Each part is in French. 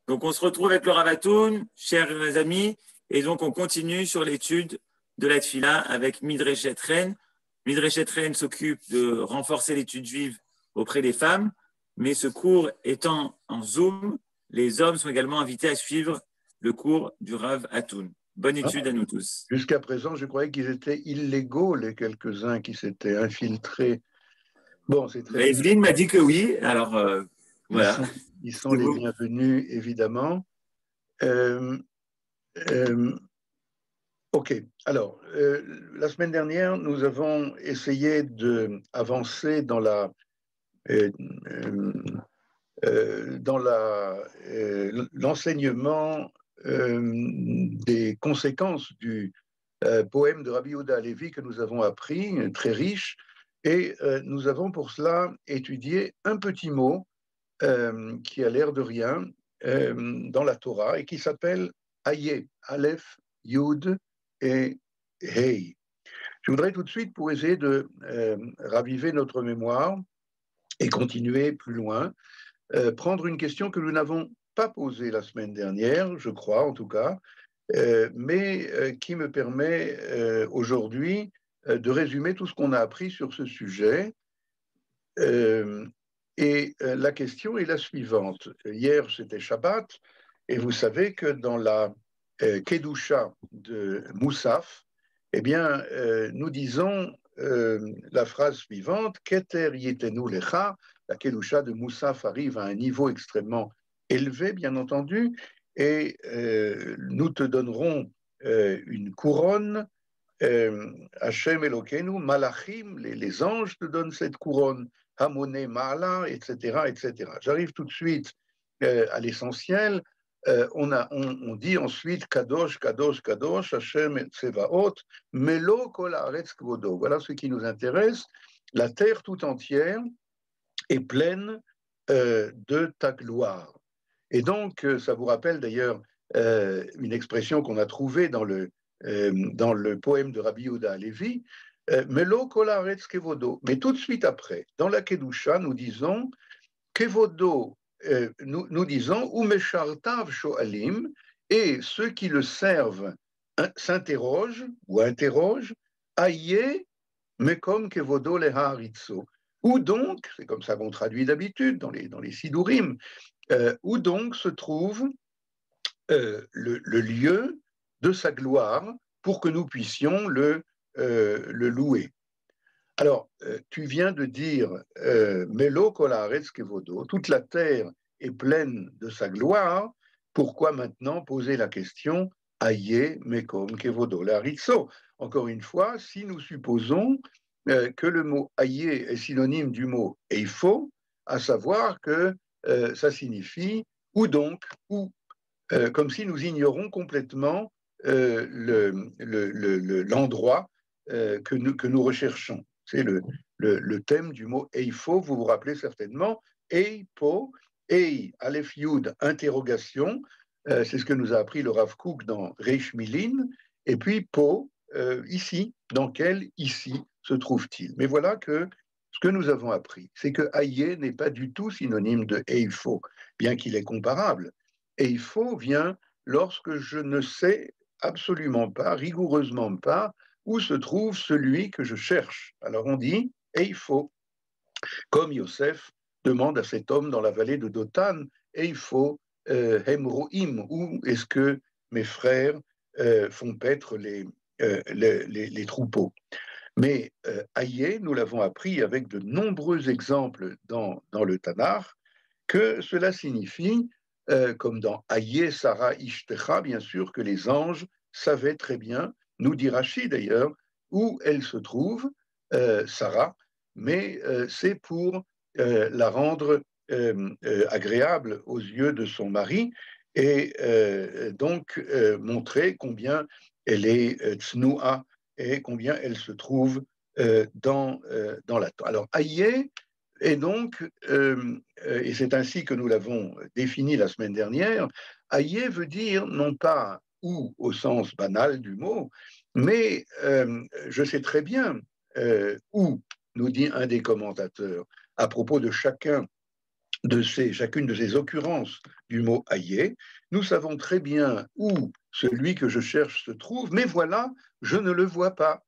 Donc, on se retrouve avec le Ravatoun, chers amis, et donc on continue sur l'étude de la Tfila avec Midreshet Ren. Midreshet Ren s'occupe de renforcer l'étude juive auprès des femmes, mais ce cours étant en Zoom, les hommes sont également invités à suivre le cours du Rav Hatoun. Bonne étude à nous tous. Jusqu'à présent, je croyais qu'ils étaient illégaux, les quelques-uns qui s'étaient infiltrés. Bon, c'est très bien. Evelyne m'a dit que oui, alors voilà. Ils sont les bienvenus, évidemment. Ok, alors, la semaine dernière, nous avons essayé d'avancer dans l'enseignement des conséquences du poème de Rabbi Yehuda Halevi que nous avons appris, très riche, et nous avons pour cela étudié un petit mot qui a l'air de rien dans la Torah et qui s'appelle Aye, Aleph, Yud et Hey. Je voudrais tout de suite, pour essayer de raviver notre mémoire et continuer plus loin, prendre une question que nous n'avons pas posée la semaine dernière, je crois en tout cas, mais qui me permet aujourd'hui de résumer tout ce qu'on a appris sur ce sujet. La question est la suivante. Hier, c'était Shabbat, et vous savez que dans la Kedusha de Moussaf, eh bien, nous disons la phrase suivante, Keter yetenu lecha. La Kedusha de Moussaf arrive à un niveau extrêmement élevé, bien entendu, et nous te donnerons une couronne. Hachem Elokeinu, Malachim, les anges te donnent cette couronne, Hamoné Ma'ala, etc., etc. J'arrive tout de suite à l'essentiel. On dit ensuite Kadosh, Kadosh, Kadosh, Hachem Tsevaot, Melo Kol Haaretz Kvodo. Voilà ce qui nous intéresse. La terre tout entière est pleine de ta gloire. Et donc, ça vous rappelle d'ailleurs une expression qu'on a trouvée dans le poème de Rabbi Yehuda Halevi, Melo kol haaretz kevodo. Mais tout de suite après, dans la Kedusha, nous disons kevodo, nous disons umeshartav shoalim, et ceux qui le servent s'interrogent ou interrogent, aye mekom kevodo leharitzo. Où donc, c'est comme ça qu'on traduit d'habitude dans les Sidurim, où donc se trouve le lieu de sa gloire pour que nous puissions le louer. Alors, tu viens de dire Melo kol haaretz kevodo, toute la terre est pleine de sa gloire. Pourquoi maintenant poser la question Aye mekom kevodo laritzo? Encore une fois, si nous supposons que le mot Aye est synonyme du mot eifo, à savoir que ça signifie où donc, où, comme si nous ignorons complètement l'endroit que nous recherchons. C'est le thème du mot eifo, vous vous rappelez certainement, eipo, ei, aleph yud, interrogation, c'est ce que nous a appris le Rav Kook dans Reish Milin, et puis po, ici, dans quel ici se trouve-t-il? Mais voilà que ce que nous avons appris, c'est que aïe n'est pas du tout synonyme de eifo, bien qu'il est comparable. Eifo vient lorsque je ne sais absolument pas, rigoureusement pas, où se trouve celui que je cherche. Alors on dit Eifo, comme Yosef demande à cet homme dans la vallée de Dothan, Eifo Hemroim, où est-ce que mes frères font paître les troupeaux. Mais Aïe, nous l'avons appris avec de nombreux exemples dans le Tanakh, que cela signifie, comme dans Aïe Sarah Ishtecha, bien sûr, que les anges savaient très bien, nous dit Rashi d'ailleurs, où elle se trouve, Sarah, mais c'est pour la rendre agréable aux yeux de son mari et donc montrer combien elle est tsnoua et combien elle se trouve dans la Torah. Alors, Aïe est donc, et c'est ainsi que nous l'avons défini la semaine dernière, Aïe veut dire non pas où au sens banal du mot, mais je sais très bien où, nous dit un des commentateurs, à propos de chacun chacune de ces occurrences du mot Aïe, nous savons très bien où celui que je cherche se trouve, mais voilà, je ne le vois pas.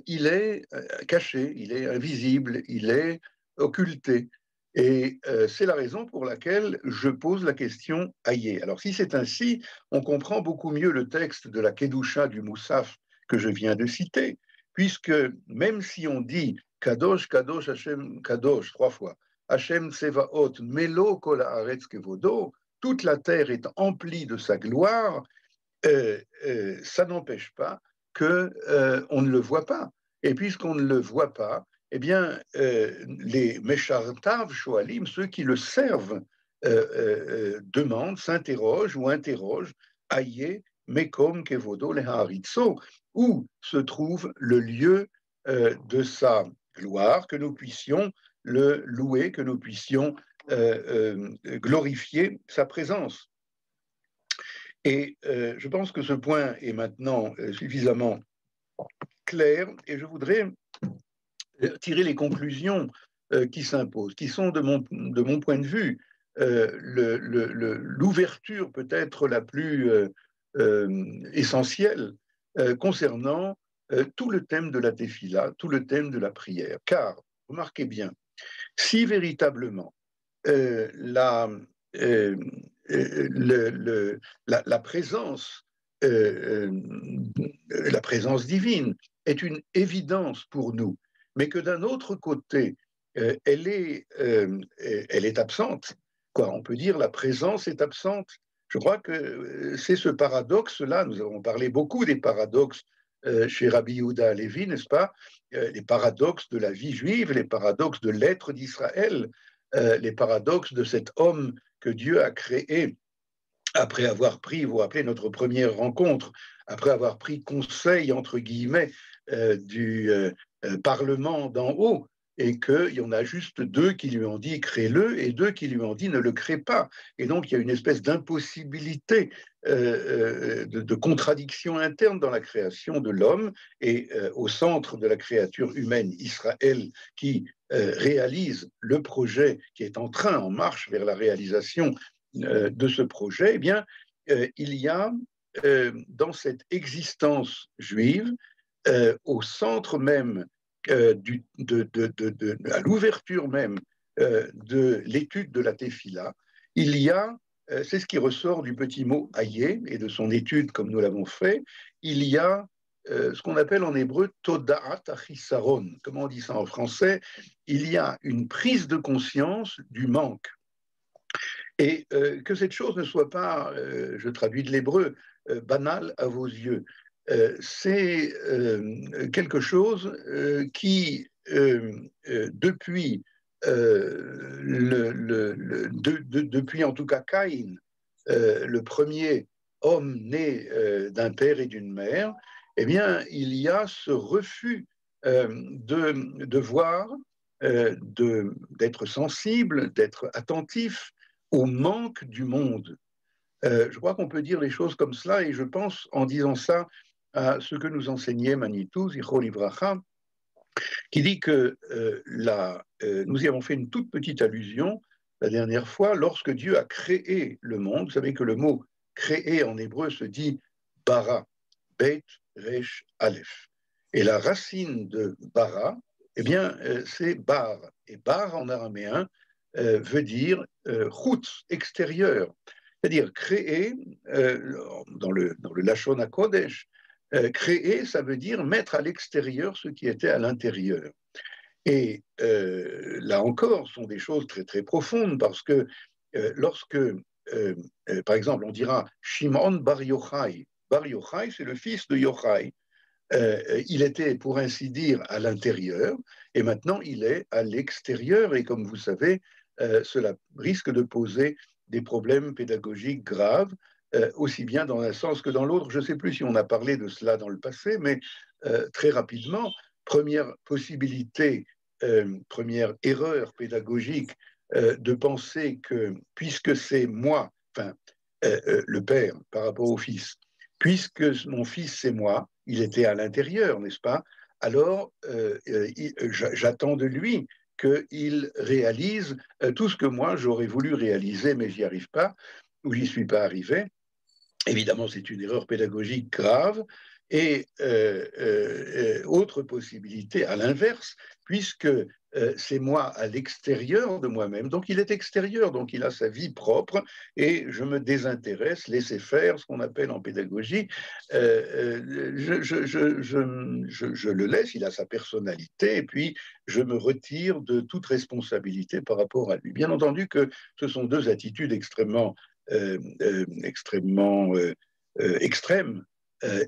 Il est caché, il est invisible, il est occulté. Et c'est la raison pour laquelle je pose la question Aïe. Alors si c'est ainsi, on comprend beaucoup mieux le texte de la Kedusha du Moussaf que je viens de citer, puisque même si on dit Kadosh, Kadosh, Hashem, Kadosh, 3 fois, Hashem Tsevaot, Melo Kol Haaretz Kevodo, toute la terre est emplie de sa gloire, ça n'empêche pas qu'on ne le voit pas. Et puisqu'on ne le voit pas, eh bien, les Meshartav Shoalim, ceux qui le servent, demandent, s'interrogent ou interrogent, Aïe, Mekom Kevodo le Haaritzo, où se trouve le lieu de sa gloire, que nous puissions le louer, que nous puissions glorifier sa présence. Et je pense que ce point est maintenant suffisamment clair et je voudrais tirer les conclusions qui s'imposent, qui sont de mon point de vue l'ouverture peut-être la plus essentielle concernant tout le thème de la tefila, tout le thème de la prière. Car, remarquez bien, si véritablement la présence, la présence divine est une évidence pour nous, mais que d'un autre côté, elle est absente. Quoi, on peut dire la présence est absente. Je crois que c'est ce paradoxe-là. Nous avons parlé beaucoup des paradoxes chez Rabbi Yehuda Halevi, n'est-ce pas? Les paradoxes de la vie juive, les paradoxes de l'être d'Israël, les paradoxes de cet homme que Dieu a créé après avoir pris, vous vous rappelez notre première rencontre, après avoir pris conseil, entre guillemets, du Parlement d'en haut, et qu'il y en a juste 2 qui lui ont dit crée-le et 2 qui lui ont dit ne le crée pas. Et donc il y a une espèce d'impossibilité, de contradiction interne dans la création de l'homme, et au centre de la créature humaine, Israël, qui réalise le projet, qui est en marche vers la réalisation de ce projet, eh bien, il y a dans cette existence juive, au centre même, à l'ouverture même de l'étude de la Tefila, il y a, c'est ce qui ressort du petit mot Aïe et de son étude comme nous l'avons fait, il y a ce qu'on appelle en hébreu Toda'at Achisaron. Comment on dit ça en français? Il y a une prise de conscience du manque. Et que cette chose ne soit pas, je traduis de l'hébreu, banale à vos yeux. C'est quelque chose qui, depuis, depuis en tout cas Caïn, le premier homme né d'un père et d'une mère, eh bien, il y a ce refus de voir, d'être sensible, d'être attentif au manque du monde. Je crois qu'on peut dire les choses comme cela, et je pense, en disant ça, à ce que nous enseignait Manitou, Zichro Livracha, qui dit que nous y avons fait une toute petite allusion la dernière fois, lorsque Dieu a créé le monde. Vous savez que le mot créer en hébreu se dit bara, bet, resh, aleph. Et la racine de bara, eh bien, c'est bar. Et bar en araméen veut dire chutz, extérieur. C'est-à-dire créer, dans le Lashon HaKodesh, créer, ça veut dire mettre à l'extérieur ce qui était à l'intérieur. Et là encore, ce sont des choses très très profondes, parce que lorsque, par exemple, on dira Shimon Bar Yochai, Bar Yochai, c'est le fils de Yochai. Il était, pour ainsi dire, à l'intérieur, et maintenant il est à l'extérieur, et comme vous savez, cela risque de poser des problèmes pédagogiques graves, aussi bien dans un sens que dans l'autre. Je ne sais plus si on a parlé de cela dans le passé, mais très rapidement, première possibilité, première erreur pédagogique, de penser que, puisque c'est moi, enfin, le père par rapport au fils, puisque mon fils c'est moi, il était à l'intérieur, n'est-ce pas? Alors, j'attends de lui qu'il réalise tout ce que moi j'aurais voulu réaliser, mais j'y arrive pas, ou j'y suis pas arrivé. Évidemment, c'est une erreur pédagogique grave. Et autre possibilité, à l'inverse, puisque c'est moi à l'extérieur de moi-même, donc il est extérieur, donc il a sa vie propre, et je me désintéresse, laisser faire, ce qu'on appelle en pédagogie, je le laisse, il a sa personnalité, et puis je me retire de toute responsabilité par rapport à lui. Bien entendu que ce sont deux attitudes extrêmes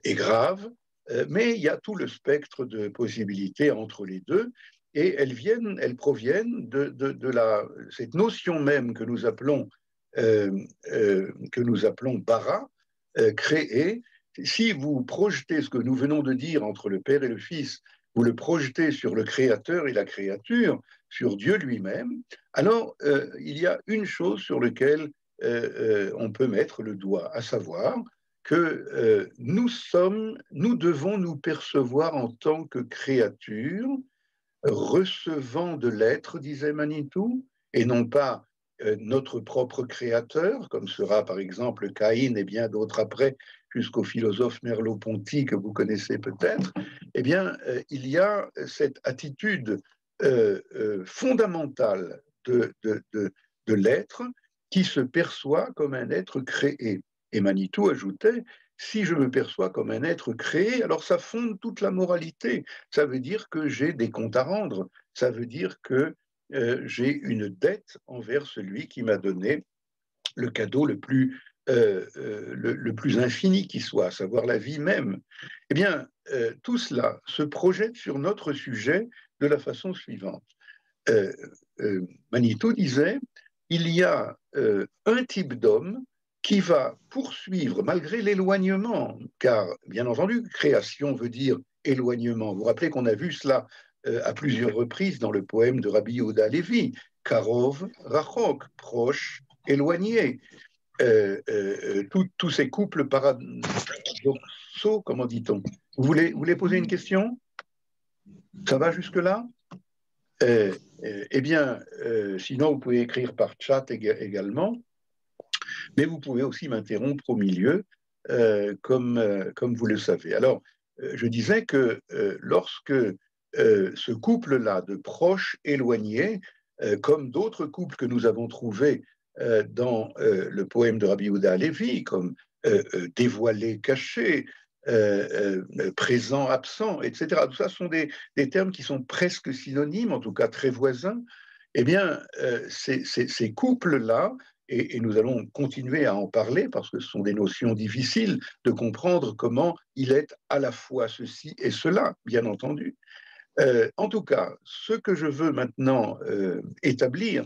et graves, mais il y a tout le spectre de possibilités entre les deux, et elles proviennent de cette notion même que nous appelons bara, créer. Si vous projetez ce que nous venons de dire entre le Père et le Fils, vous le projetez sur le Créateur et la créature, sur Dieu lui-même, alors il y a une chose sur laquelle on peut mettre le doigt, à savoir que nous devons nous percevoir en tant que créatures, recevant de l'être, disait Manitou, et non pas notre propre créateur, comme sera par exemple Caïn et bien d'autres après, jusqu'au philosophe Merleau-Ponty que vous connaissez peut-être. Eh bien, il y a cette attitude fondamentale de l'être qui se perçoit comme un être créé. Et Manitou ajoutait, si je me perçois comme un être créé, alors ça fonde toute la moralité. Ça veut dire que j'ai des comptes à rendre. Ça veut dire que j'ai une dette envers celui qui m'a donné le cadeau le plus infini qui soit, à savoir la vie même. Eh bien, tout cela se projette sur notre sujet de la façon suivante. Euh, Manitou disait, il y a un type d'homme qui va poursuivre malgré l'éloignement, car bien entendu, création veut dire éloignement. Vous vous rappelez qu'on a vu cela à plusieurs reprises dans le poème de Rabbi Yehuda Levi, Karov, Rachok, proche, éloigné. Tous ces couples paradoxaux, comment dit-on? Vous voulez poser une question? Ça va jusque-là? Eh bien, sinon, vous pouvez écrire par chat également, mais vous pouvez aussi m'interrompre au milieu, comme vous le savez. Alors, je disais que lorsque ce couple-là de proches éloignés, comme d'autres couples que nous avons trouvés dans le poème de Rabbi Yehuda Halevi, comme dévoilé, caché, présent, absent, etc. Tout ça sont des termes qui sont presque synonymes, en tout cas très voisins. Eh bien, ces couples-là, et nous allons continuer à en parler parce que ce sont des notions difficiles de comprendre comment il est à la fois ceci et cela, bien entendu. En tout cas, ce que je veux maintenant établir,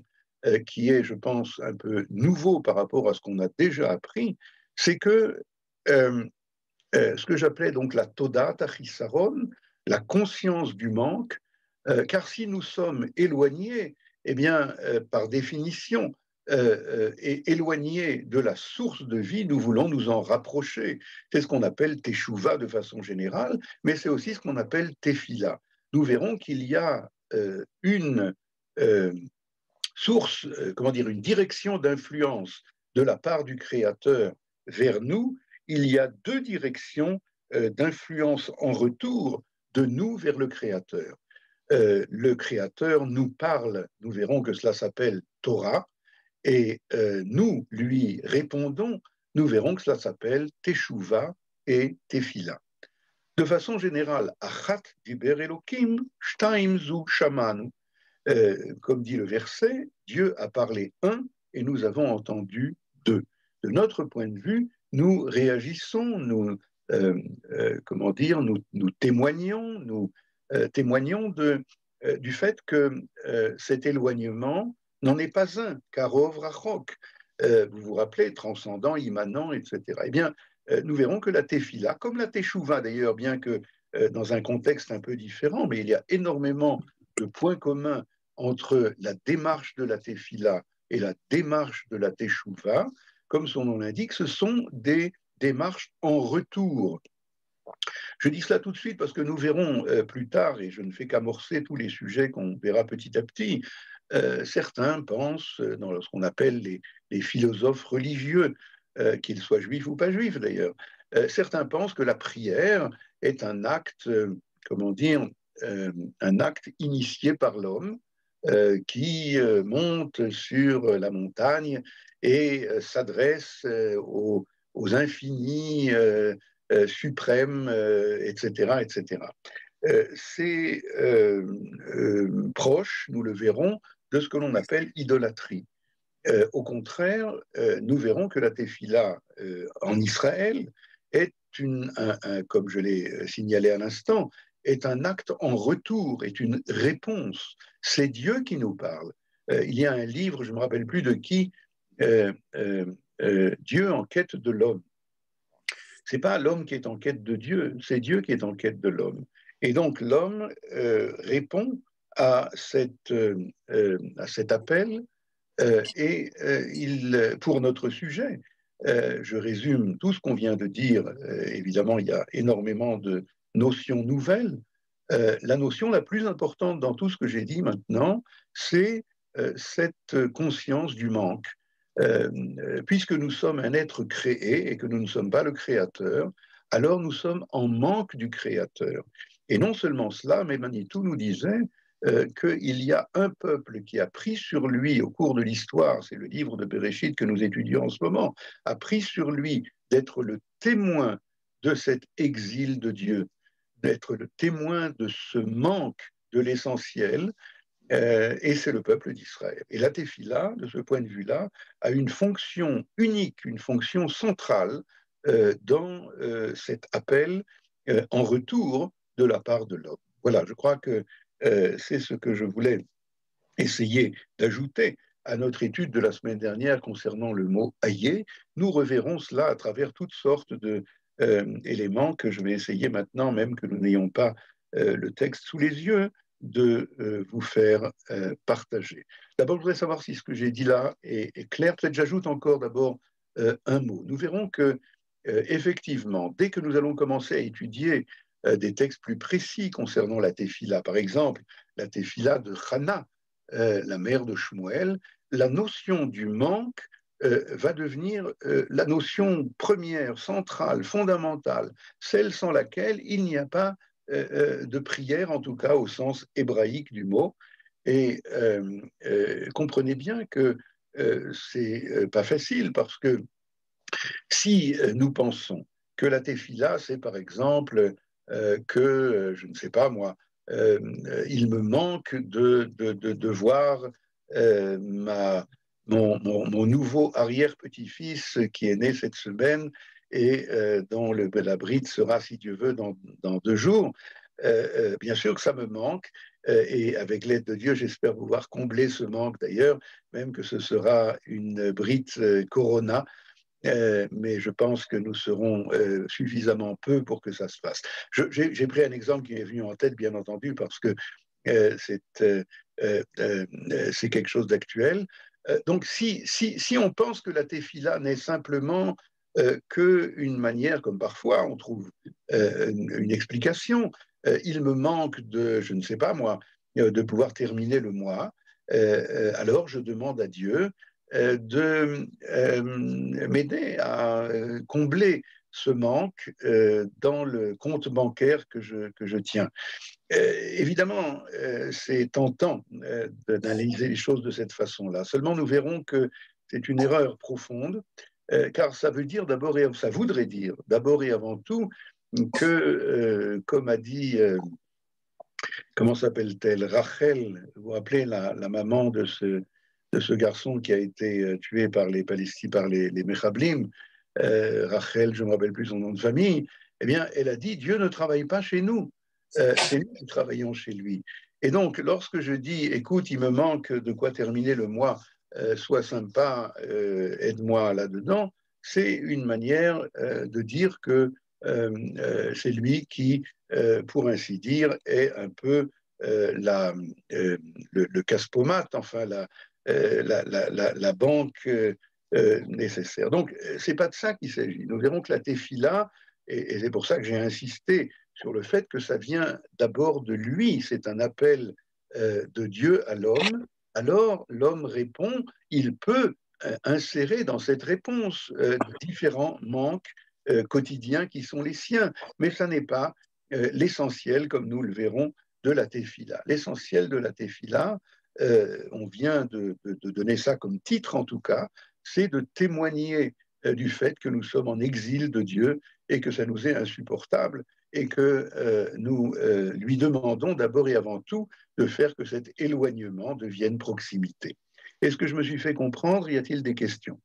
qui est, je pense, un peu nouveau par rapport à ce qu'on a déjà appris, c'est que ce que j'appelais donc la Toda Tachisaron, la conscience du manque, car si nous sommes éloignés, eh bien, par définition, et éloignés de la source de vie, nous voulons nous en rapprocher. C'est ce qu'on appelle Teshuvah de façon générale, mais c'est aussi ce qu'on appelle Tefila. Nous verrons qu'il y a une source, comment dire, une direction d'influence de la part du Créateur vers nous. Il y a deux directions d'influence en retour de nous vers le Créateur. Le Créateur nous parle, nous verrons que cela s'appelle Torah, et nous lui répondons, nous verrons que cela s'appelle Teshuvah et Tefila. De façon générale, Achat diber Elokim, shtaim zu shamanu. Comme dit le verset, Dieu a parlé un et nous avons entendu deux. De notre point de vue, nous réagissons, comment dire, nous témoignons, témoignons du fait que cet éloignement n'en est pas un, karov rachok. Vous vous rappelez, transcendant, immanent, etc. Eh bien, nous verrons que la tefila, comme la teshuva d'ailleurs, bien que dans un contexte un peu différent, mais il y a énormément de points communs entre la démarche de la tefila et la démarche de la teshuva. Comme son nom l'indique, ce sont des démarches en retour. Je dis cela tout de suite parce que nous verrons plus tard, et je ne fais qu'amorcer tous les sujets qu'on verra petit à petit, certains pensent dans ce qu'on appelle les philosophes religieux, qu'ils soient juifs ou pas juifs d'ailleurs, certains pensent que la prière est un acte, comment dire, un acte initié par l'homme qui monte sur la montagne et s'adresse aux infinis suprêmes, etc., etc. C'est proche, nous le verrons, de ce que l'on appelle idolâtrie. Au contraire, nous verrons que la tefila en Israël est comme je l'ai signalé à l'instant, est un acte en retour, est une réponse. C'est Dieu qui nous parle. Il y a un livre, je ne me rappelle plus de qui, Dieu en quête de l'homme. C'est pas l'homme qui est en quête de Dieu, c'est Dieu qui est en quête de l'homme. Et donc l'homme répond à cet appel pour notre sujet, je résume tout ce qu'on vient de dire. Évidemment, il y a énormément de notions nouvelles. La notion la plus importante dans tout ce que j'ai dit maintenant, c'est cette conscience du manque. Puisque nous sommes un être créé et que nous ne sommes pas le créateur, alors nous sommes en manque du créateur. Et non seulement cela, mais Manitou nous disait qu'il y a un peuple qui a pris sur lui au cours de l'histoire, c'est le livre de Bereshit que nous étudions en ce moment, a pris sur lui d'être le témoin de cet exil de Dieu, d'être le témoin de ce manque de l'essentiel, et c'est le peuple d'Israël. Et la tefila, de ce point de vue-là, a une fonction unique, une fonction centrale dans cet appel en retour de la part de l'homme. Voilà, je crois que c'est ce que je voulais essayer d'ajouter à notre étude de la semaine dernière concernant le mot aïe. Nous reverrons cela à travers toutes sortes d'éléments que je vais essayer maintenant, même que nous n'ayons pas le texte sous les yeux, de vous faire partager. D'abord, je voudrais savoir si ce que j'ai dit là est clair. Peut-être j'ajoute encore d'abord un mot. Nous verrons que, effectivement, dès que nous allons commencer à étudier des textes plus précis concernant la tefila, par exemple, la tefila de Hana, la mère de Shmuel, la notion du manque va devenir la notion première, centrale, fondamentale, celle sans laquelle il n'y a pas de prière, en tout cas au sens hébraïque du mot. Et comprenez bien que c'est pas facile parce que si nous pensons que la tefila, c'est par exemple que, je ne sais pas moi, il me manque de voir mon nouveau arrière-petit-fils qui est né cette semaine et dont la bride sera, si Dieu veut, dans 2 jours. Bien sûr que ça me manque, et avec l'aide de Dieu, j'espère pouvoir combler ce manque d'ailleurs, même que ce sera une bride Corona, mais je pense que nous serons suffisamment peu pour que ça se fasse. J'ai pris un exemple qui m'est venu en tête, bien entendu, parce que c'est quelque chose d'actuel. Donc, si on pense que la tefila n'est simplement qu'une manière, comme parfois on trouve une explication, il me manque de, je ne sais pas moi, de pouvoir terminer le mois, alors je demande à Dieu de m'aider à combler ce manque dans le compte bancaire que je tiens. Évidemment, c'est tentant d'analyser les choses de cette façon-là. Seulement, nous verrons que c'est une erreur profonde, car ça veut dire d'abord et ça voudrait dire d'abord et avant tout que, comme a dit, comment s'appelle-t-elle, Rachel, vous vous rappelez la maman de ce garçon qui a été tué par les Palestiniens, par les Mechablim, Rachel, je ne me rappelle plus son nom de famille, eh bien, elle a dit, Dieu ne travaille pas chez nous, c'est nous qui travaillons chez lui. Et donc, lorsque je dis, écoute, il me manque de quoi terminer le mois, sois sympa, aide-moi là-dedans, c'est une manière de dire que c'est lui qui, pour ainsi dire, est un peu le casse-pommade, enfin la banque nécessaire. Donc, c'est pas de ça qu'il s'agit. Nous verrons que la tefila et c'est pour ça que j'ai insisté sur le fait que ça vient d'abord de lui, c'est un appel de Dieu à l'homme, alors l'homme répond, il peut insérer dans cette réponse différents manques quotidiens qui sont les siens, mais ça n'est pas l'essentiel, comme nous le verrons, de la tefila. L'essentiel de la tefila, on vient de donner ça comme titre en tout cas, c'est de témoigner du fait que nous sommes en exil de Dieu et que ça nous est insupportable et que nous lui demandons d'abord et avant tout de faire que cet éloignement devienne proximité. Est-ce que je me suis fait comprendre? Y a-t-il des questions?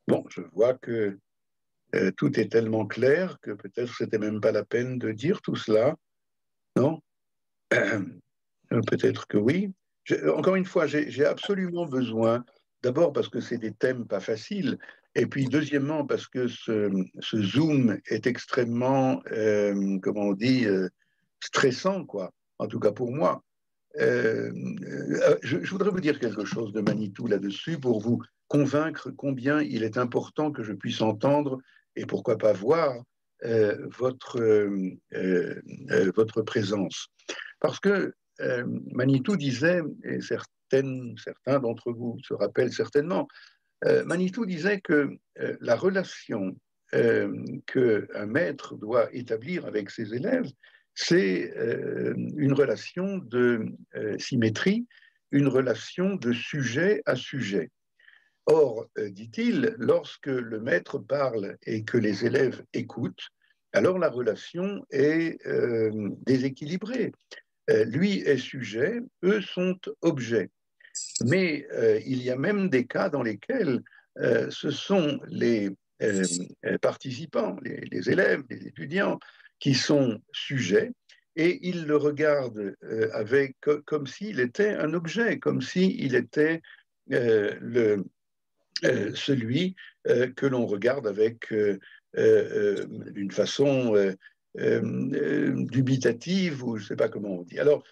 Bon, je vois que tout est tellement clair que peut-être c'était même pas la peine de dire tout cela, non? Peut-être que oui. Encore une fois, j'ai absolument besoin, d'abord parce que c'est des thèmes pas faciles, et puis deuxièmement parce que ce Zoom est extrêmement, comment on dit, stressant, quoi, en tout cas pour moi. Je voudrais vous dire quelque chose de Manitou là-dessus pour vous convaincre combien il est important que je puisse entendre et pourquoi pas voir votre présence. Parce que Manitou disait, et certains d'entre vous se rappellent certainement, Manitou disait que la relation qu'un maître doit établir avec ses élèves, c'est une relation de symétrie, une relation de sujet à sujet. Or, dit-il, lorsque le maître parle et que les élèves écoutent, alors la relation est déséquilibrée. Lui est sujet, eux sont objets. Mais il y a même des cas dans lesquels ce sont les participants, les élèves, les étudiants, qui sont sujets et ils le regardent comme s'il était un objet, comme s'il était celui que l'on regarde avec d'une façon dubitative, ou je ne sais pas comment on dit. Alors,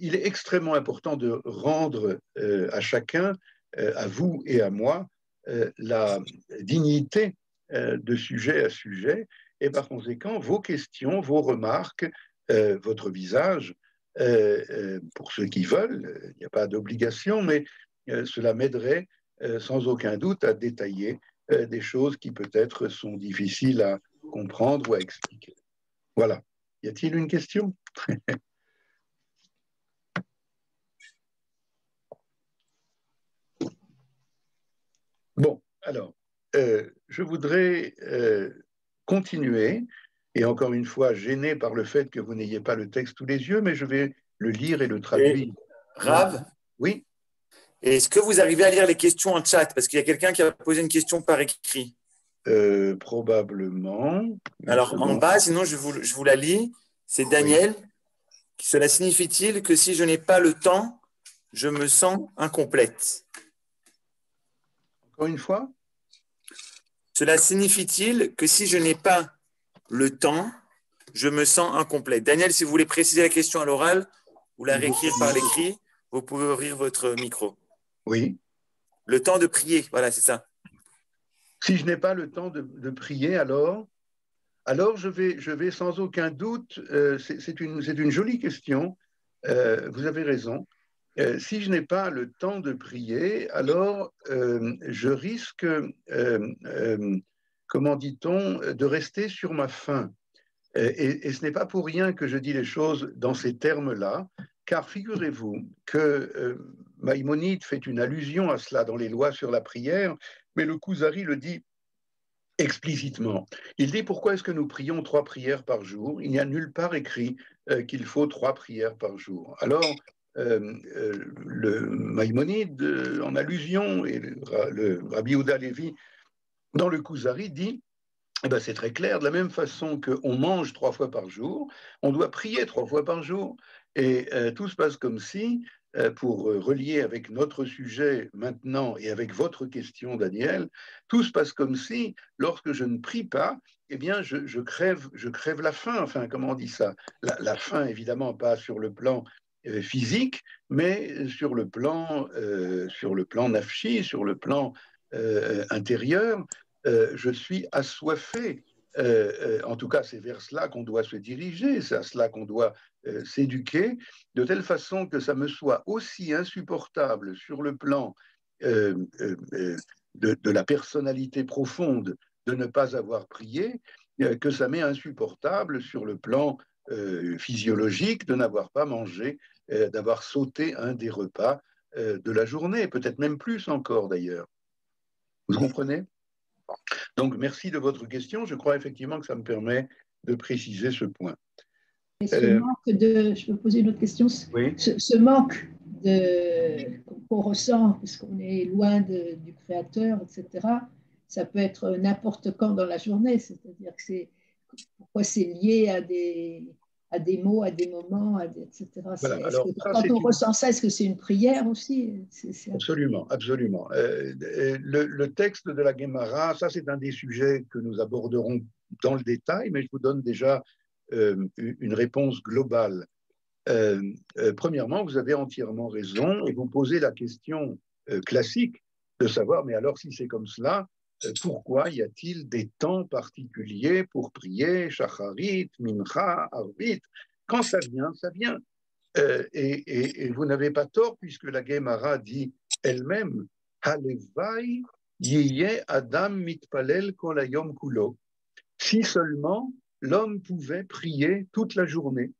il est extrêmement important de rendre à chacun, à vous et à moi, la dignité de sujet à sujet, et par conséquent, vos questions, vos remarques, votre visage, pour ceux qui veulent, il n'y a pas d'obligation, mais cela m'aiderait sans aucun doute à détailler des choses qui peut-être sont difficiles à comprendre ou à expliquer. Voilà. Y a-t-il une question? Bon, alors, je voudrais continuer, et encore une fois, gêné par le fait que vous n'ayez pas le texte sous les yeux, mais je vais le lire et le traduire. Et Rav, Oui, est-ce que vous arrivez à lire les questions en chat? Parce qu'il y a quelqu'un qui a posé une question par écrit. probablement. Alors, en bas, sinon, je vous la lis. C'est Oui. Daniel. Cela signifie-t-il que si je n'ai pas le temps, je me sens incomplète? Encore une fois? Cela signifie-t-il que si je n'ai pas le temps, je me sens incomplète? Daniel, si vous voulez préciser la question à l'oral ou la réécrire par l'écrit, vous pouvez ouvrir votre micro. Oui. Le temps de prier, voilà, c'est ça. Si je n'ai pas le temps de prier, alors je vais sans aucun doute, c'est une jolie question, vous avez raison. Si je n'ai pas le temps de prier, alors je risque, comment dit-on, de rester sur ma faim. Et ce n'est pas pour rien que je dis les choses dans ces termes-là, car figurez-vous que Maïmonide fait une allusion à cela dans les lois sur la prière, mais le Kuzari le dit explicitement. Il dit pourquoi est-ce que nous prions 3 prières par jour? Il n'y a nulle part écrit qu'il faut 3 prières par jour. Alors, le Maïmonide, en allusion, et le Rabbi Yehuda Lévi, dans le Kuzari, dit eh ben, c'est très clair, de la même façon qu'on mange 3 fois par jour, on doit prier 3 fois par jour. Et tout se passe comme si, pour relier avec notre sujet maintenant et avec votre question, Daniel, tout se passe comme si, lorsque je ne prie pas, eh bien, je crève la faim. Enfin, comment on dit ça? La faim, évidemment, pas sur le plan physique, mais sur le plan nafshi, sur le plan intérieur, je suis assoiffé. En tout cas, c'est vers cela qu'on doit se diriger, c'est à cela qu'on doit s'éduquer, de telle façon que ça me soit aussi insupportable sur le plan euh, de la personnalité profonde de ne pas avoir prié, que ça m'est insupportable sur le plan physiologique de n'avoir pas mangé, d'avoir sauté un des repas de la journée, peut-être même plus encore d'ailleurs. Vous comprenez? Donc, merci de votre question. Je crois effectivement que ça me permet de préciser ce point. Et ce manque de, je peux poser une autre question, Oui. ce manque qu'on ressent parce qu'on est loin du Créateur, etc., ça peut être n'importe quand dans la journée, c'est-à-dire que pourquoi c'est lié à des mots, à des moments, etc. Voilà. Alors, quand on ressent ça, est-ce que c'est une prière aussi? Absolument, absolument. Le texte de la Guémara, ça c'est un des sujets que nous aborderons dans le détail, mais je vous donne déjà une réponse globale. Premièrement, vous avez entièrement raison et vous posez la question classique de savoir, mais alors si c'est comme cela, pourquoi y a-t-il des temps particuliers pour prier, shacharit, mincha, arvit? Quand ça vient, ça vient. Et vous n'avez pas tort, puisque la Guémara dit elle-même Halevai yiyeh Adam mitpalel kol hayom kulo. Si seulement l'homme pouvait prier toute la journée.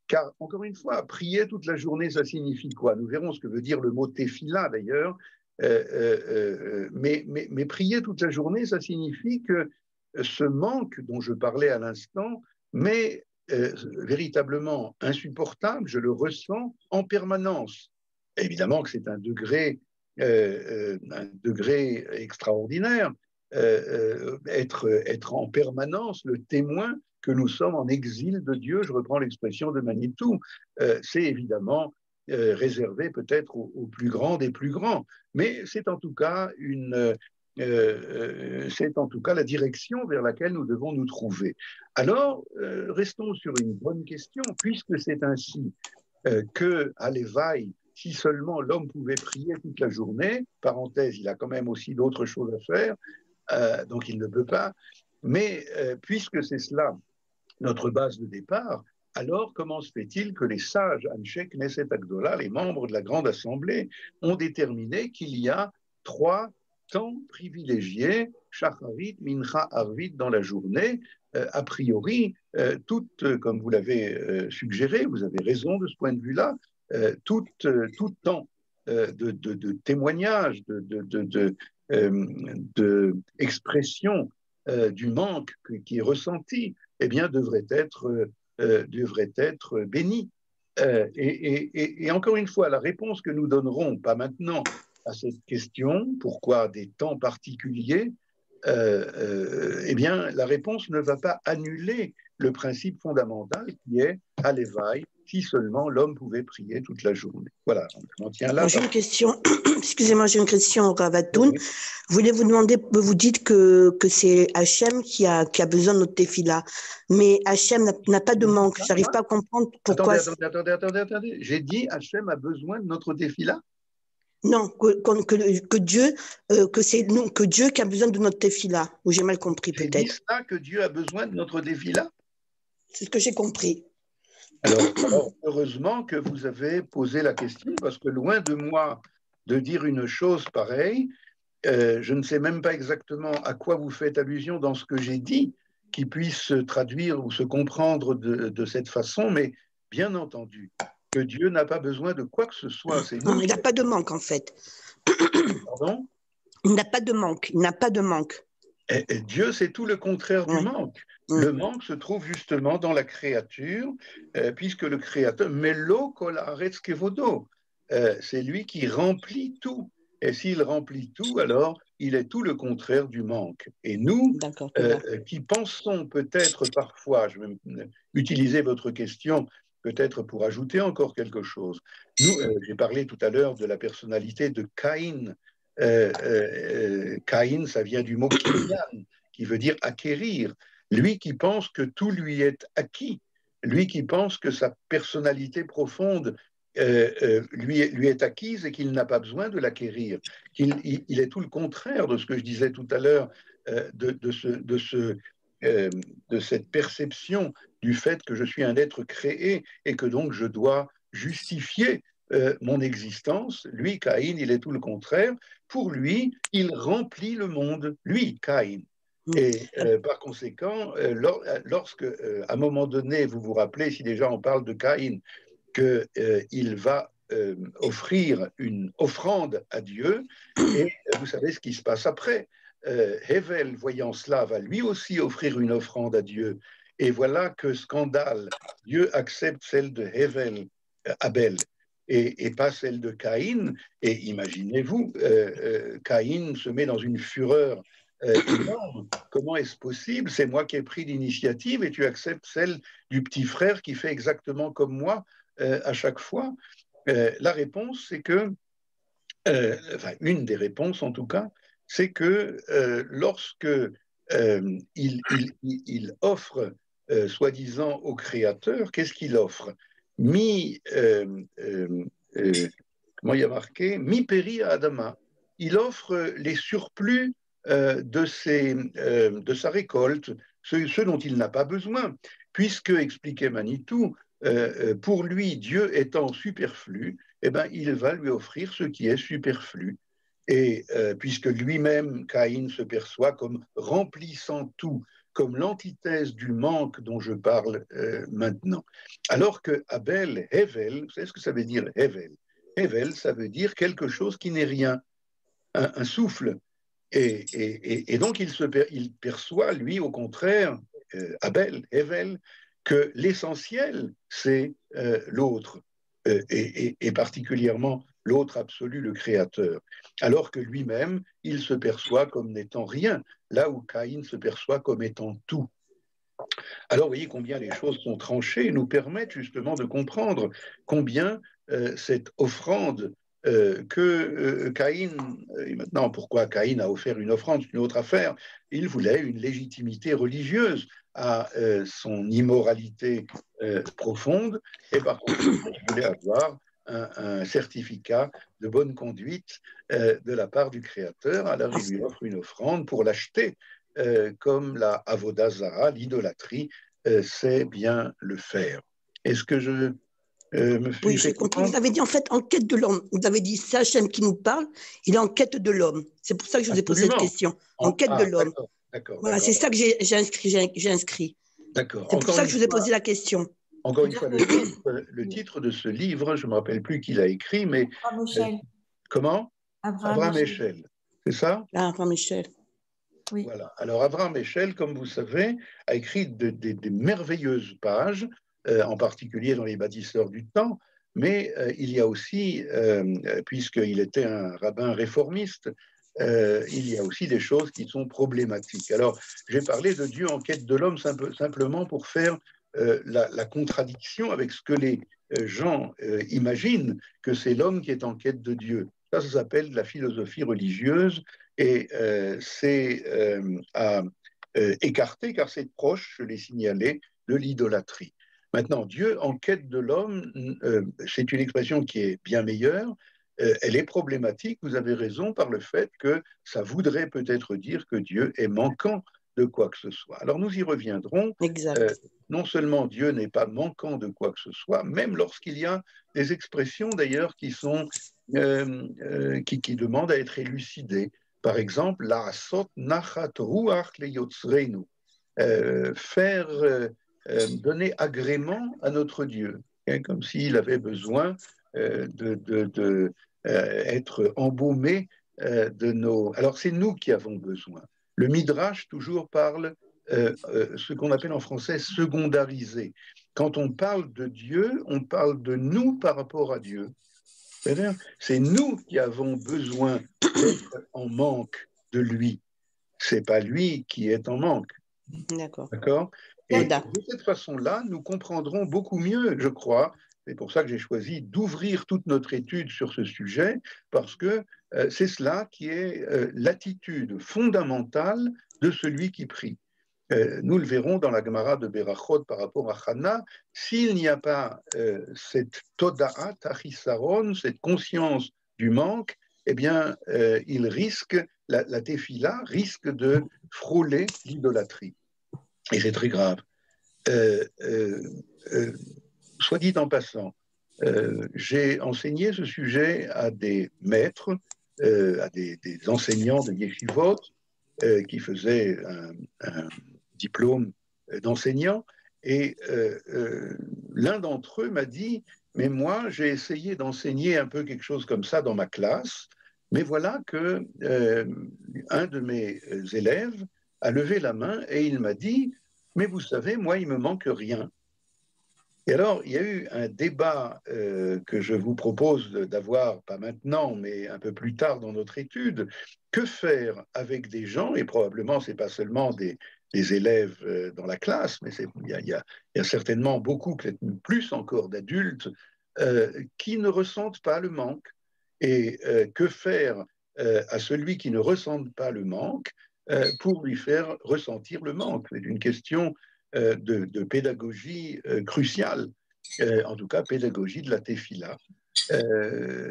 Car, encore une fois, prier toute la journée, ça signifie quoi? Nous verrons ce que veut dire le mot tefila d'ailleurs. Mais prier toute la journée, ça signifie que ce manque dont je parlais à l'instant, mais véritablement insupportable, je le ressens en permanence. Évidemment que c'est un degré extraordinaire, être en permanence le témoin que nous sommes en exil de Dieu, je reprends l'expression de Manitou, c'est évidemment réservé peut-être aux plus grands des plus grands, mais c'est en tout cas la direction vers laquelle nous devons nous trouver. Alors, restons sur une bonne question, puisque c'est ainsi que à l'éveil, si seulement l'homme pouvait prier toute la journée, parenthèse, il a quand même aussi d'autres choses à faire, donc il ne peut pas, mais puisque c'est cela notre base de départ, alors comment se fait-il que les sages, Anshek Knesset Agdola, les membres de la Grande Assemblée, ont déterminé qu'il y a 3 temps privilégiés, Shacharit, Mincha, Arvit, dans la journée, a priori, comme vous l'avez suggéré, vous avez raison de ce point de vue-là, tout temps de témoignage, d'expression du manque qui est ressenti, eh bien, devrait être béni. Et encore une fois, la réponse que nous donnerons, pas maintenant, à cette question, pourquoi des temps particuliers, eh bien, la réponse ne va pas annuler le principe fondamental qui est à l'éveil, si seulement l'homme pouvait prier toute la journée. Voilà, on en tient là. J'ai une question, excusez-moi, j'ai une question, Ravatoun. Oui. Je voulais vous demander, vous dites que c'est Hachem qui a besoin de notre tefila, mais Hachem n'a pas de manque. Je n'arrive pas à comprendre pourquoi. Attendez. J'ai dit Hachem a besoin de notre tefila? Non, que Dieu, que Dieu qui a besoin de notre tefila, ou j'ai mal compris peut-être. J'ai dit ça, que Dieu a besoin de notre tefila? C'est ce que j'ai compris. Alors, heureusement que vous avez posé la question, parce que loin de moi de dire une chose pareille, je ne sais même pas exactement à quoi vous faites allusion dans ce que j'ai dit, qui puisse se traduire ou se comprendre de cette façon, mais bien entendu, que Dieu n'a pas besoin de quoi que ce soit. Non, il n'a pas de manque, en fait. Pardon? Il n'a pas de manque, il n'a pas de manque. Et Dieu, c'est tout le contraire du manque. Le manque se trouve justement dans la créature, puisque le créateur, Melo kol haaretz kevodo, c'est lui qui remplit tout. Et s'il remplit tout, alors il est tout le contraire du manque. Et nous, qui pensons peut-être parfois, je vais utiliser votre question peut-être pour ajouter encore quelque chose. Nous, j'ai parlé tout à l'heure de la personnalité de Caïn. Caïn, ça vient du mot kinyan, qui veut dire acquérir. Lui qui pense que tout lui est acquis, lui qui pense que sa personnalité profonde lui est acquise et qu'il n'a pas besoin de l'acquérir. Il est tout le contraire de ce que je disais tout à l'heure, de cette perception du fait que je suis un être créé et que donc je dois justifier mon existence. Lui, Caïn, il est tout le contraire. Pour lui, il remplit le monde, lui, Caïn. Et par conséquent, lorsque, à un moment donné, vous vous rappelez, si déjà on parle de Caïn, qu'il va offrir une offrande à Dieu, et vous savez ce qui se passe après. Hevel, voyant cela, va lui aussi offrir une offrande à Dieu. Et voilà que scandale, Dieu accepte celle de Hevel, Abel, et pas celle de Caïn. Et imaginez-vous, Caïn se met dans une fureur énorme. Comment est-ce possible? C'est moi qui ai pris l'initiative et tu acceptes celle du petit frère qui fait exactement comme moi à chaque fois. La réponse, c'est que, enfin, une des réponses en tout cas, c'est que lorsque il offre, soi-disant, au Créateur, qu'est-ce qu'il offre? Mi, comment il y a marqué? Mi peri à Adama. Il offre les surplus de sa récolte, ceux dont il n'a pas besoin, puisque, expliquait Manitou, pour lui, Dieu étant superflu, eh ben, il va lui offrir ce qui est superflu. Et puisque lui-même, Caïn, se perçoit comme remplissant tout, comme l'antithèse du manque dont je parle maintenant. Alors que Abel, Hevel, vous savez ce que ça veut dire, Hevel? Hevel, ça veut dire quelque chose qui n'est rien, un souffle. Et donc, il perçoit, lui, au contraire, Abel, Hevel, que l'essentiel, c'est l'autre, et particulièrement l'autre absolu, le Créateur. Alors que lui-même, il se perçoit comme n'étant rien, là où Caïn se perçoit comme étant tout. Alors, vous voyez combien les choses sont tranchées et nous permettent justement de comprendre combien cette offrande que Caïn, et maintenant pourquoi Caïn a offert une offrande, c'est une autre affaire, il voulait une légitimité religieuse à son immoralité profonde, et par conséquent, il voulait avoir un certificat de bonne conduite de la part du Créateur. Alors il lui offre une offrande pour l'acheter, comme la Avodazara, l'idolâtrie, sait bien le faire. Est-ce que je me suis fait comprendre? Vous avez dit en fait en quête de l'homme. Vous avez dit c'est Hachem qui nous parle, il est en quête de l'homme. C'est pour ça que je vous ai posé cette question. En quête de l'homme. Voilà, c'est ça que j'ai inscrit. D'accord. C'est pour ça que je vous ai posé la question. Encore une fois, le titre de ce livre, je ne me rappelle plus qui l'a écrit, mais... Abraham Eshel. Comment? Abraham Eshel. C'est ça? Abraham Eshel. Oui. Voilà. Alors, Abraham Eshel, comme vous savez, a écrit des merveilleuses pages, en particulier dans les bâtisseurs du temps, mais il y a aussi, puisqu'il était un rabbin réformiste, il y a aussi des choses qui sont problématiques. Alors, j'ai parlé de Dieu en quête de l'homme simplement pour faire la contradiction avec ce que les gens imaginent que c'est l'homme qui est en quête de Dieu. Ça s'appelle la philosophie religieuse et c'est à écarter car c'est proche, je l'ai signalé, de l'idolâtrie. Maintenant, Dieu en quête de l'homme, c'est une expression qui est bien meilleure. Elle est problématique, vous avez raison, par le fait que ça voudrait peut-être dire que Dieu est manquant de quoi que ce soit. Alors nous y reviendrons. Non seulement Dieu n'est pas manquant de quoi que ce soit, même lorsqu'il y a des expressions d'ailleurs qui demandent à être élucidées. Par exemple, la sot nachat ruach le yotzreinu, faire donner agrément à notre Dieu, hein, comme s'il avait besoin être embaumé de nos... Alors c'est nous qui avons besoin. Le Midrash toujours parle ce qu'on appelle en français secondarisé. Quand on parle de Dieu, on parle de nous par rapport à Dieu. C'est-à-dire, c'est nous qui avons besoin d'être en manque de lui. C'est pas lui qui est en manque. D'accord. Et de cette façon-là, nous comprendrons beaucoup mieux, je crois. C'est pour ça que j'ai choisi d'ouvrir toute notre étude sur ce sujet, parce que c'est cela qui est l'attitude fondamentale de celui qui prie. Nous le verrons dans la Gemara de Berachot par rapport à Hana, s'il n'y a pas cette toda'at achisaron, cette conscience du manque, eh bien, il risque, la tefila risque de frôler l'idolâtrie. Et c'est très grave. Soit dit en passant, j'ai enseigné ce sujet à des maîtres, à des enseignants de yeshivot qui faisaient un diplôme d'enseignant, et l'un d'entre eux m'a dit, mais moi j'ai essayé d'enseigner un peu quelque chose comme ça dans ma classe, mais voilà que un de mes élèves a levé la main et il m'a dit, mais vous savez, moi il me manque rien. Et alors, il y a eu un débat que je vous propose d'avoir, pas maintenant, mais un peu plus tard dans notre étude. Que faire avec des gens, et probablement ce n'est pas seulement des élèves dans la classe, mais il y a certainement beaucoup, peut-être plus encore d'adultes, qui ne ressentent pas le manque. Et que faire à celui qui ne ressent pas le manque pour lui faire ressentir le manque? C'est une question de pédagogie cruciale, en tout cas pédagogie de la tefila.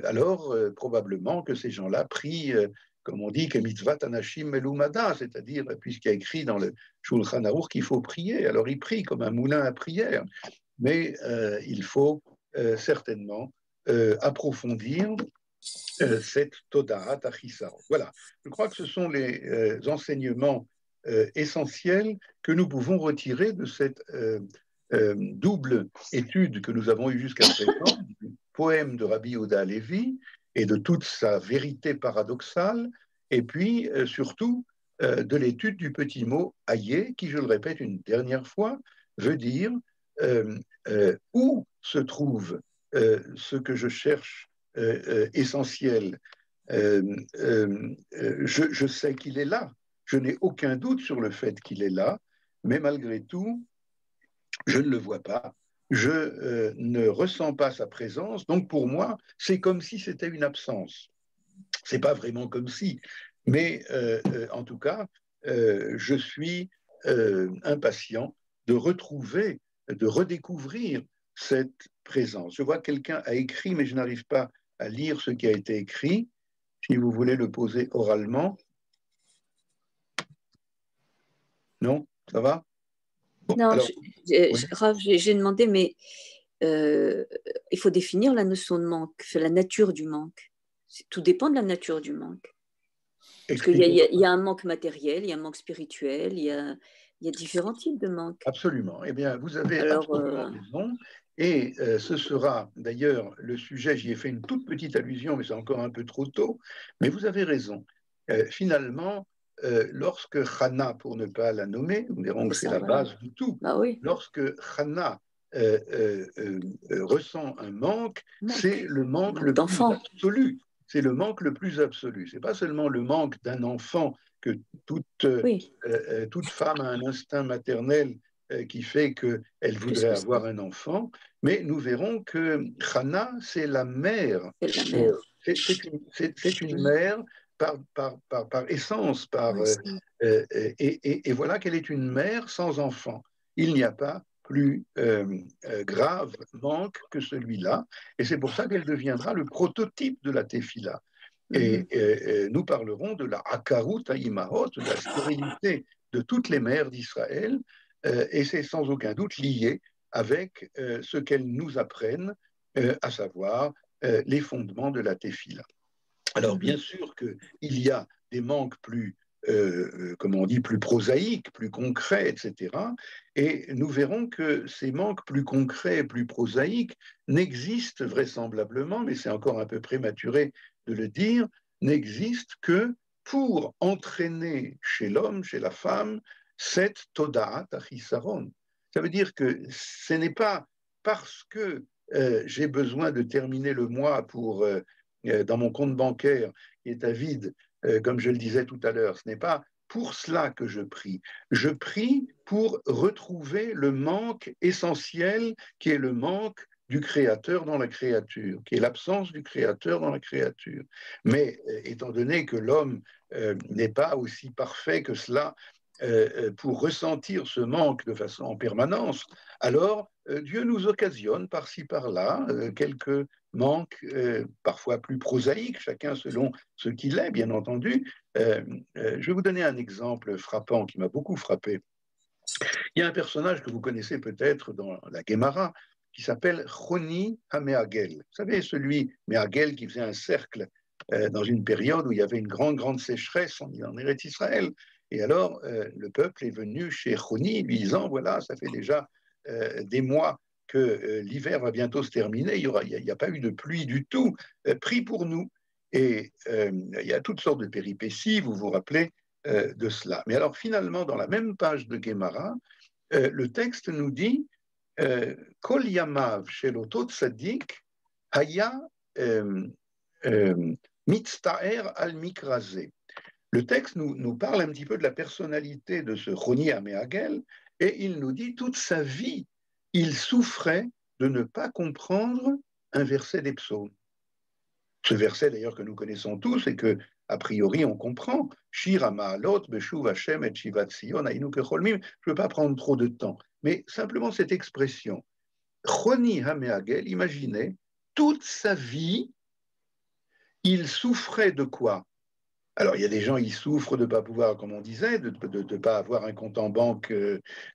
Alors, probablement que ces gens-là prient, comme on dit, que mitzvat anashim melumada, c'est-à-dire, puisqu'il y a écrit dans le Shulchan Aruch qu'il faut prier. Alors, ils prient comme un moulin à prière, mais il faut certainement approfondir cette toda'at achisaron. Voilà, je crois que ce sont les enseignements essentiels que nous pouvons retirer de cette double étude que nous avons eue jusqu'à présent, du poème de Rabbi Yehuda Halevi et de toute sa vérité paradoxale, et puis surtout de l'étude du petit mot ayé, qui, je le répète une dernière fois, veut dire où se trouve ce que je cherche essentiel. Je sais qu'il est là, je n'ai aucun doute sur le fait qu'il est là, mais malgré tout, je ne le vois pas, je ne ressens pas sa présence, donc pour moi, c'est comme si c'était une absence. C'est pas vraiment comme si, mais en tout cas, je suis impatient de retrouver, de redécouvrir cette présence. Je vois que quelqu'un a écrit, mais je n'arrive pas à lire ce qui a été écrit. Si vous voulez le poser oralement. Non, ça va? Bon, non, alors, Rav, j'ai demandé, mais il faut définir la notion de manque, la nature du manque. Tout dépend de la nature du manque. Parce qu'il y a un manque matériel, il y a un manque spirituel, il y a différents types de manque. Absolument. Eh bien, vous avez absolument raison. Et ce sera d'ailleurs le sujet, j'y ai fait une toute petite allusion, mais c'est encore un peu trop tôt, mais vous avez raison. Finalement, lorsque Hana, pour ne pas la nommer, nous verrons que c'est la base du tout, oui. Lorsque Hana ressent un manque, c'est le manque le plus absolu. C'est le manque le plus absolu. Ce n'est pas seulement le manque d'un enfant que toute femme a un instinct maternel qui fait qu'elle voudrait avoir un enfant, mais nous verrons que Hana, c'est la mère. C'est une mère par essence, et voilà qu'elle est une mère sans enfant. Il n'y a pas plus grave manque que celui-là, et c'est pour ça qu'elle deviendra le prototype de la tefila. Et nous parlerons de la akarut haïmahot, de la stérilité de toutes les mères d'Israël, et c'est sans aucun doute lié avec ce qu'elles nous apprennent, à savoir les fondements de la tefila. Alors bien sûr qu'il y a des manques plus comment on dit, plus prosaïques, plus concrets, etc. Et nous verrons que ces manques plus concrets, plus prosaïques, n'existent vraisemblablement, mais c'est encore un peu prématuré de le dire, n'existent que pour entraîner chez l'homme, chez la femme, cette toda'at achisaron. Ça veut dire que ce n'est pas parce que j'ai besoin de terminer le mois dans mon compte bancaire qui est à vide, comme je le disais tout à l'heure, ce n'est pas pour cela que je prie. Je prie pour retrouver le manque essentiel qui est le manque du Créateur dans la créature, qui est l'absence du Créateur dans la créature. Mais étant donné que l'homme n'est pas aussi parfait que cela, pour ressentir ce manque de façon en permanence, alors Dieu nous occasionne par-ci par-là quelques manques, parfois plus prosaïques, chacun selon ce qu'il est, bien entendu. Je vais vous donner un exemple frappant qui m'a beaucoup frappé. Il y a un personnage que vous connaissez peut-être dans la Guémara qui s'appelle Choni HaMeagel. Vous savez, celui Meagel qui faisait un cercle dans une période où il y avait une grande sécheresse en Eretz Israël. Et alors, le peuple est venu chez Choni lui disant, voilà, ça fait déjà des mois que l'hiver va bientôt se terminer, il n'y a pas eu de pluie du tout, prie pour nous. Et il y a toutes sortes de péripéties, vous vous rappelez de cela. Mais alors finalement, dans la même page de Guémara, le texte nous dit Kol yamav shel oto tzadik haya mitztaer al mikrazé. Le texte nous parle un petit peu de la personnalité de ce Choni HaMeagel, et il nous dit toute sa vie, il souffrait de ne pas comprendre un verset des psaumes. Ce verset d'ailleurs que nous connaissons tous et que, a priori, on comprend. Shir HaMa'alot, Beshuv Hashem et Shivat Zion, Ainu Kecholmim. Je ne veux pas prendre trop de temps, mais simplement cette expression. Choni HaMeagel, imaginez, toute sa vie, il souffrait de quoi? Alors, il y a des gens, ils souffrent de ne pas pouvoir, comme on disait, de ne pas avoir un compte en banque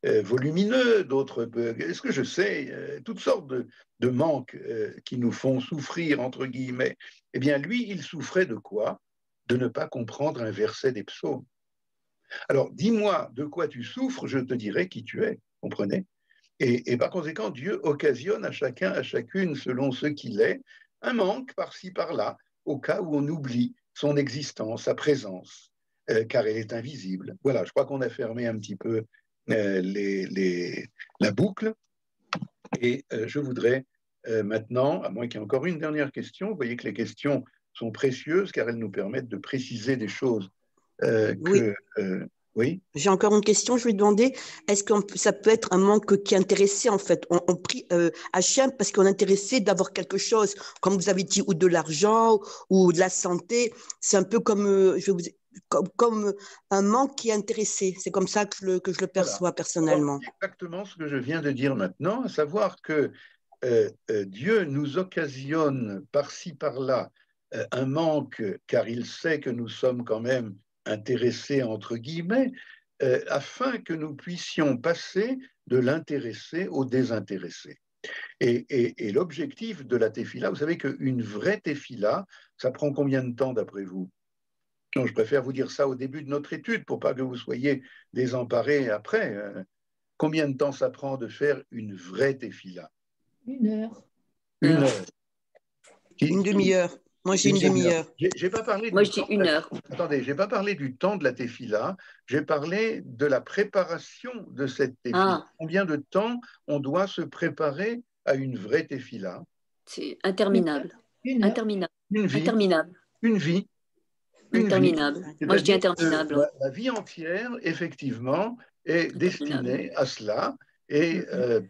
volumineux, d'autres, est-ce que je sais, toutes sortes de manques qui nous font souffrir, entre guillemets. Eh bien, lui, il souffrait de quoi? De ne pas comprendre un verset des psaumes. Alors, dis-moi de quoi tu souffres, je te dirai qui tu es, comprenez? Et par conséquent, Dieu occasionne à chacun, à chacune, selon ce qu'il est, un manque par-ci, par-là, au cas où on oublie son existence, sa présence, car elle est invisible. Voilà, je crois qu'on a fermé un petit peu la boucle. Et je voudrais maintenant, à moins qu'il y ait encore une dernière question, vous voyez que les questions sont précieuses, car elles nous permettent de préciser des choses oui. J'ai encore une question, je vais demander, est-ce que ça peut être un manque qui est intéressé en fait? On prie Hachem parce qu'on est intéressé d'avoir quelque chose, comme vous avez dit, ou de l'argent, ou de la santé. C'est un peu comme, comme un manque qui est intéressé. C'est comme ça que je le perçois personnellement. C'est exactement ce que je viens de dire maintenant, à savoir que Dieu nous occasionne par-ci, par-là, un manque, car il sait que nous sommes quand même intéressés, entre guillemets, afin que nous puissions passer de l'intéressé au désintéressé. Et l'objectif de la tefila, vous savez qu'une vraie tefila, ça prend combien de temps d'après vous? Non, je préfère vous dire ça au début de notre étude pour pas que vous soyez désemparés après. Combien de temps ça prend de faire une vraie tefila? 1 heure. 1 heure. Une demi-heure. Moi, j'ai une demi-heure. J'ai pas parlé Moi, je dis 1 heure. Attendez, j'ai pas parlé du temps de la tefila, j'ai parlé de la préparation de cette tefila. Combien de temps on doit se préparer à une vraie tefila? C'est interminable. Interminable. Une vie. Interminable. Une vie. Interminable. Moi, je dis interminable. La vie entière, effectivement, est destinée à cela. Et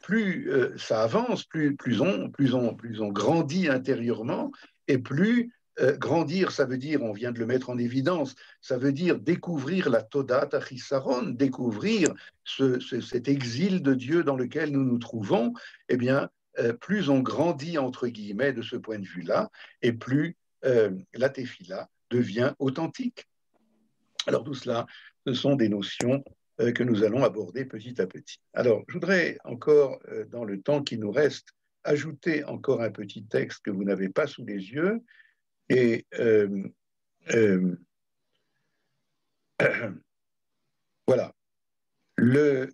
plus ça avance, plus on grandit intérieurement, et plus grandir, ça veut dire, on vient de le mettre en évidence, ça veut dire découvrir la Todat Achisaron, découvrir cet exil de Dieu dans lequel nous nous trouvons. Eh bien, plus on grandit, entre guillemets, de ce point de vue-là, et plus la tefila devient authentique. Alors tout cela, ce sont des notions que nous allons aborder petit à petit. Alors, je voudrais encore, dans le temps qui nous reste, ajouter encore un petit texte que vous n'avez pas sous les yeux. Et voilà. Le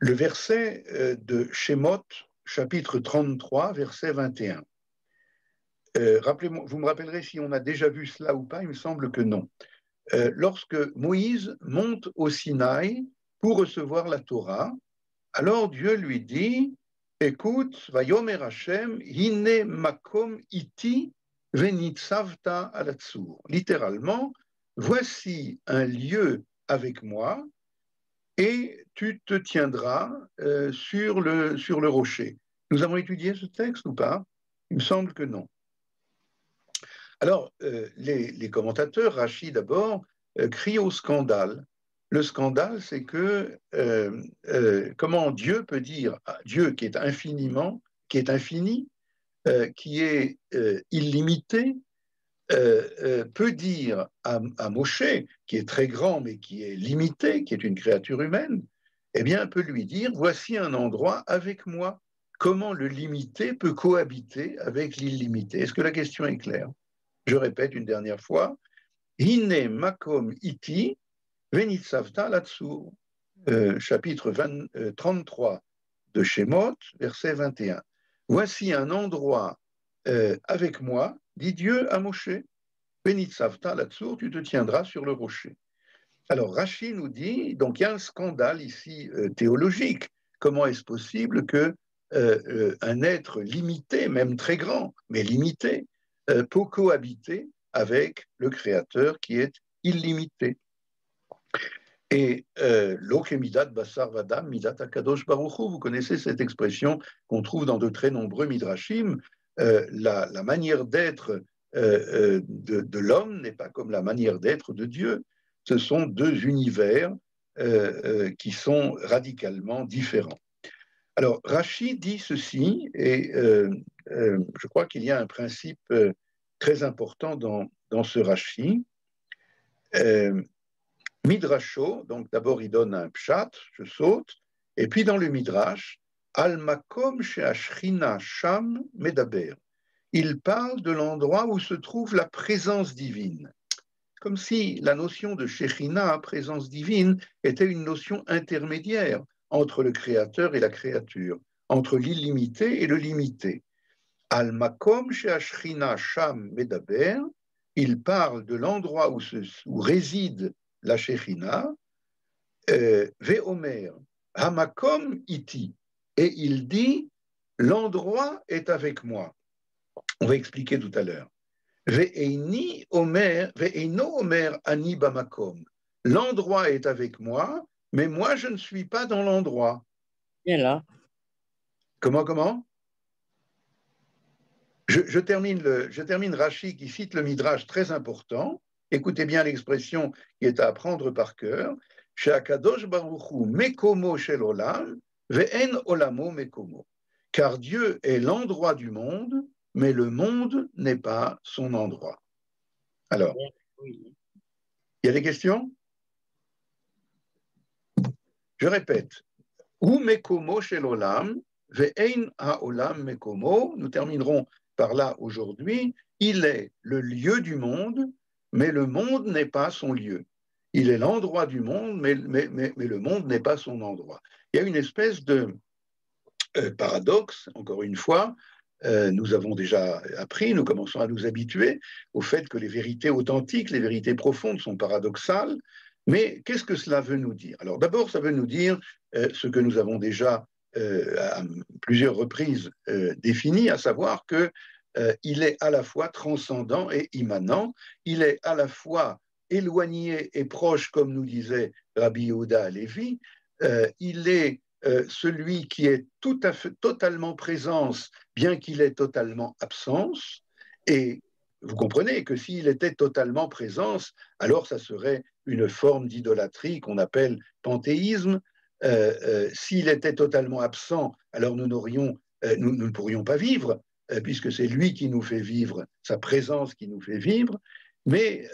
verset de Shemot, chapitre 33, verset 21. Rappelez-moi, vous me rappellerez si on a déjà vu cela ou pas, il me semble que non. Lorsque Moïse monte au Sinaï pour recevoir la Torah, alors Dieu lui dit, écoute, Vayomer Hashem, hine makom iti venitzavta alatsur. Littéralement, voici un lieu avec moi et tu te tiendras sur le rocher. Nous avons étudié ce texte ou pas? Il me semble que non. Alors, les commentateurs, Rashi d'abord, crie au scandale. Le scandale, c'est que comment Dieu peut dire, Dieu qui est infiniment, qui est infini, qui est illimité, peut dire à Moshe, qui est très grand mais qui est limité, qui est une créature humaine, eh bien, peut lui dire, voici un endroit avec moi. Comment le limité peut cohabiter avec l'illimité? Est-ce que la question est claire? Je répète une dernière fois. Hine makom iti venitzavta latsur. Chapitre 33 de Shemot, verset 21. Voici un endroit avec moi, dit Dieu à Moshe. Venitzavta latsur, tu te tiendras sur le rocher. Alors Rashi nous dit, donc il y a un scandale ici théologique. Comment est-ce possible que un être limité, même très grand, mais limité, peut cohabiter avec le Créateur qui est illimité? Et Loke midat basar vadam midat akadosh baruch hu, vous connaissez cette expression qu'on trouve dans de très nombreux midrashim, la manière d'être de l'homme n'est pas comme la manière d'être de Dieu. Ce sont deux univers qui sont radicalement différents. Alors, Rashi dit ceci, et je crois qu'il y a un principe très important dans ce Rashi. Midrasho, donc d'abord il donne un pshat, je saute, et puis dans le Midrash, Al makom she'ashrina sham medaber. Il parle de l'endroit où se trouve la présence divine. Comme si la notion de Shekhinah, présence divine, était une notion intermédiaire entre le créateur et la créature, entre l'illimité et le limité. Al makom she'ashrina sham medaber, il parle de l'endroit où réside la Shekhinah, Ve'omer, Hamakom iti, et il dit, l'endroit est avec moi. On va expliquer tout à l'heure. Ve'eino omer ani bamakom. L'endroit est avec moi, mais moi je ne suis pas dans l'endroit. Bien là. Comment je termine Rashi qui cite le Midrash très important. Écoutez bien l'expression qui est à apprendre par cœur. She'akadosh baruch hu mekomo shel olam ve'en olamo mekomo. Car Dieu est l'endroit du monde, mais le monde n'est pas son endroit. Alors, il y a des questions? Je répète. Hu mekomo shel olam ve'en ha'olam mekomo. Nous terminerons par là aujourd'hui. Il est le lieu du monde, mais le monde n'est pas son lieu. Il est l'endroit du monde, mais le monde n'est pas son endroit. Il y a une espèce de paradoxe, encore une fois, nous avons déjà appris, nous commençons à nous habituer au fait que les vérités authentiques, les vérités profondes sont paradoxales, mais qu'est-ce que cela veut nous dire? Alors d'abord, ça veut nous dire ce que nous avons déjà à plusieurs reprises défini, à savoir que il est à la fois transcendant et immanent, il est à la fois éloigné et proche, comme nous disait Rabbi Yehuda Halevi, il est celui qui est tout à fait totalement présence, bien qu'il ait totalement absence, et vous comprenez que s'il était totalement présence, alors ça serait une forme d'idolâtrie qu'on appelle panthéisme. S'il était totalement absent, alors nous ne pourrions pas vivre, puisque c'est lui qui nous fait vivre, sa présence qui nous fait vivre, mais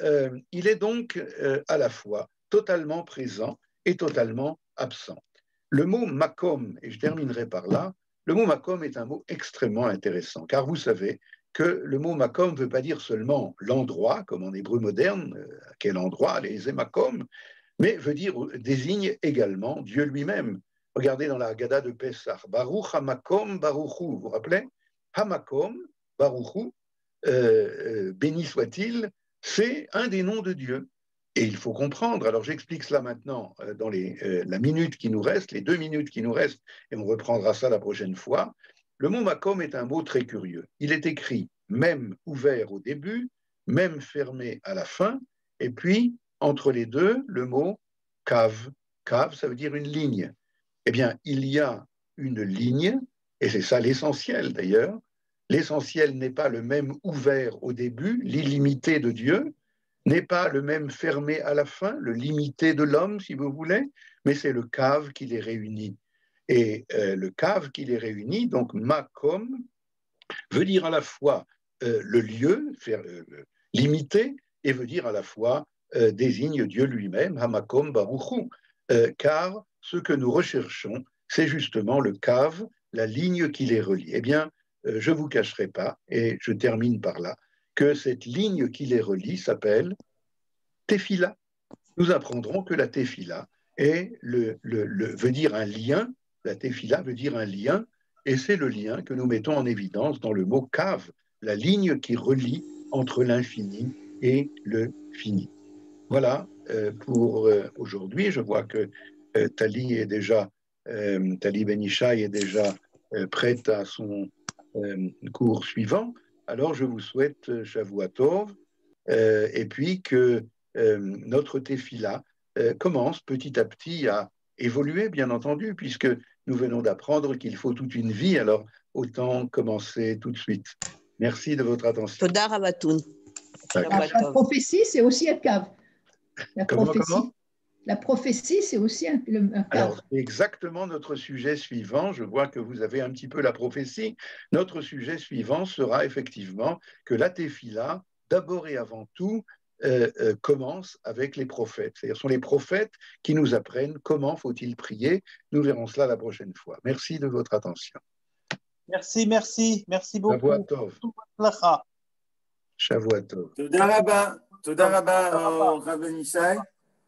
il est donc à la fois totalement présent et totalement absent. Le mot makom, et je terminerai par là, le mot makom est un mot extrêmement intéressant, car vous savez que le mot makom ne veut pas dire seulement l'endroit, comme en hébreu moderne, à quel endroit, les makom, mais désigne également Dieu lui-même. Regardez dans la Haggadah de Pessah, Baruch HaMakom Baruchu, vous vous rappelez? Hamakom Baruchu, béni soit-il, c'est un des noms de Dieu. Et il faut comprendre, alors j'explique cela maintenant dans la minute qui nous reste, les 2 minutes qui nous restent, et on reprendra ça la prochaine fois. Le mot makom est un mot très curieux. Il est écrit même ouvert au début, même fermé à la fin, et puis entre les deux, le mot kav. Kav, ça veut dire une ligne. Eh bien, il y a une ligne, et c'est ça l'essentiel d'ailleurs. L'essentiel n'est pas le même ouvert au début, l'illimité de Dieu, n'est pas le même fermé à la fin, le limité de l'homme, si vous voulez, mais c'est le cave qui les réunit. Et le cave qui les réunit, donc makom, veut dire à la fois le lieu, limité, et veut dire à la fois désigne Dieu lui-même, hamakom baruchu, car ce que nous recherchons, c'est justement le cave, la ligne qui les relie. Eh bien, je ne vous cacherai pas, et je termine par là, que cette ligne qui les relie s'appelle Tefila. Nous apprendrons que la Tefila veut dire un lien, la Tefila veut dire un lien, et c'est le lien que nous mettons en évidence dans le mot cave, la ligne qui relie entre l'infini et le fini. Voilà pour aujourd'hui. Je vois que Tali Benishai est déjà prête à son cours suivant. Alors je vous souhaite Shavua Tov et puis que notre Tefila commence petit à petit à évoluer, bien entendu, puisque nous venons d'apprendre qu'il faut toute une vie, alors autant commencer tout de suite. Merci de votre attention. Toda Rabatoun. La prophétie, c'est aussi un cave. Comment La prophétie, c'est aussi un cave. Alors, c'est exactement notre sujet suivant. Je vois que vous avez un petit peu la prophétie. Notre sujet suivant sera effectivement que la Tefila, d'abord et avant tout, commence avec les prophètes. C'est-à-dire, ce sont les prophètes qui nous apprennent comment faut-il prier. Nous verrons cela la prochaine fois. Merci de votre attention. Merci beaucoup. Shavua Tov. Shavua Tov. Toda Rabba au Rabbi Yishai,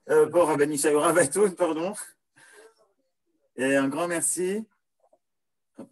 pas au Rabbi Yishai, au Rav Atoun, pardon. Et un grand merci. Hop.